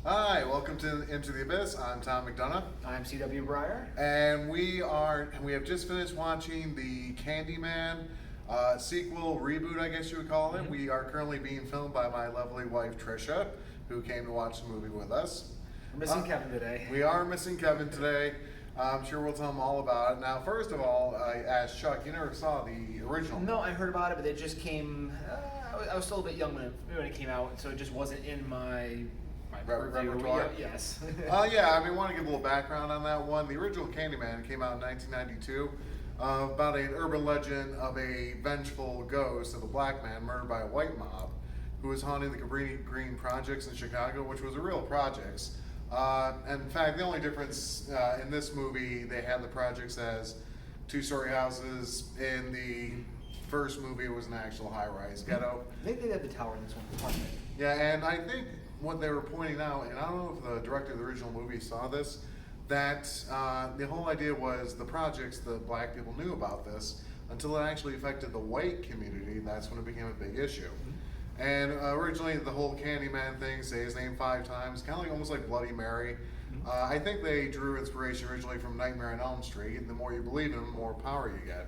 Hi, welcome to Into the Abyss. I'm Tom McDonough, I'm C.W. Breyer. and we have just finished watching the Candyman sequel reboot, I guess you would call it. We are currently being filmed by my lovely wife Trisha, who came to watch the movie with us. We're missing Kevin today. We are missing Kevin today. I'm sure we'll tell him all about it. Now, first of all, I asked Chuck, you never saw the original? No, I heard about it, but it just came. I was still a bit young when it came out, so it just wasn't in my repertoire. Yes. Yeah, I want to give a little background on that one. The original Candyman came out in 1992, about an urban legend of a vengeful ghost of a black man murdered by a white mob who was haunting the Cabrini Green projects in Chicago, which was a real projects. And in fact, the only difference in this movie, they had the projects as two-story houses. In the first movie, it was an actual high-rise ghetto. I think they had the tower in this one. Yeah, and I think what they were pointing out, and I don't know if the director of the original movie saw this, that the whole idea was the projects, the black people knew about this until it actually affected the white community. That's when it became a big issue. And originally, the whole Candyman thing, say his name 5 times, kind of like almost like Bloody Mary. I think they drew inspiration originally from Nightmare on Elm Street. The more you believe in him, the more power you get.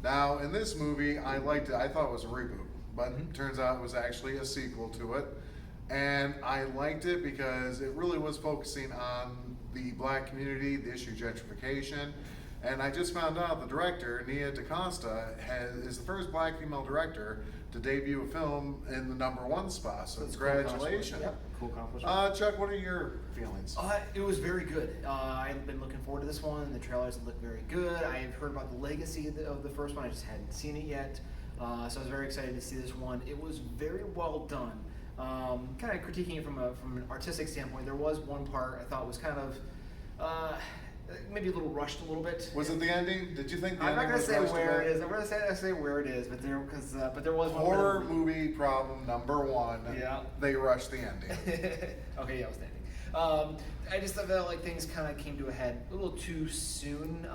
Now, in this movie, I liked it. I thought it was a reboot, but it turns out it was actually a sequel to it. And I liked it because it really was focusing on the black community, the issue of gentrification. And I just found out the director, Nia DaCosta, is the first black female director to debut a film in the #1 spot. So congratulations. Cool accomplishment. Chuck, what are your feelings? It was very good. I've been looking forward to this one. The trailers look very good. I've heard about the legacy of the first one. I just hadn't seen it yet. So I was very excited to see this one. It was very well done. Kind of critiquing it from an artistic standpoint, there was one part I thought was kind of maybe a little rushed a little bit. Was it the ending? Did you think the I'm ending not was going to rushed say where a bit? it is. I'm going to say where it is, but there was one Horror movie problem #1. Yeah. They rushed the ending. Okay, yeah, it was the ending. I just felt like things kind of came to a head a little too soon.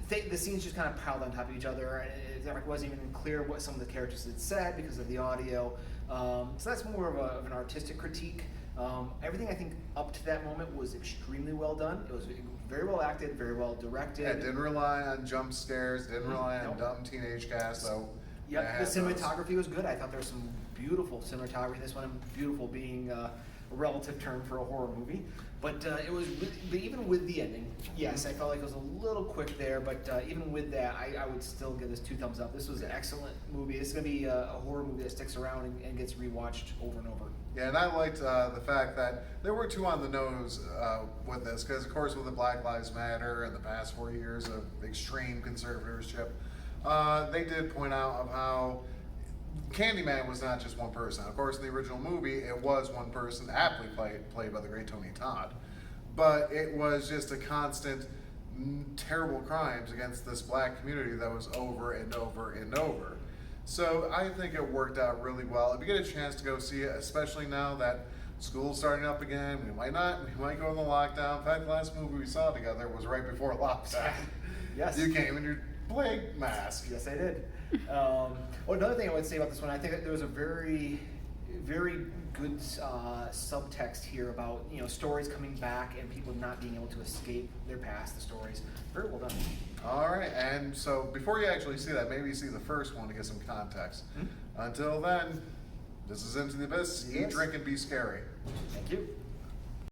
The scenes just kind of piled on top of each other. It wasn't even clear what some of the characters had said because of the audio. So that's more of an artistic critique. Everything I think up to that moment was extremely well done. It was very well acted, very well directed. It didn't rely on jump scares, didn't rely on dumb teenage cast. So yep, the cinematography was good. I thought there was some beautiful cinematography in this one. Beautiful being a relative term for a horror movie. But but even with the ending, yes, I felt like it was a little quick there. But even with that, I would still give this 2 thumbs up. This was an excellent movie. This is going to be a horror movie that sticks around and gets rewatched over and over. Yeah, and I liked the fact that they were too on the nose with this, because of course with the Black Lives Matter and the past 4 years of extreme conservatorship, they did point out of how Candyman was not just one person. Of course, in the original movie, it was one person, aptly played by the great Tony Todd. But it was just a constant, terrible crimes against this black community that was over and over and over. So I think it worked out really well. If you get a chance to go see it, especially now that school's starting up again, we might go in the lockdown. In fact, the last movie we saw together was right before lockdown. Yes. You came in your plague mask. Yes, I did. Well, another thing I would say about this one, I think that there was a very, very good subtext here about stories coming back and people not being able to escape their past. The stories, very well done. All right, and so before you actually see that, maybe you see the first one to get some context. Until then, this is Into the Abyss. Eat, drink, and be scary. Thank you.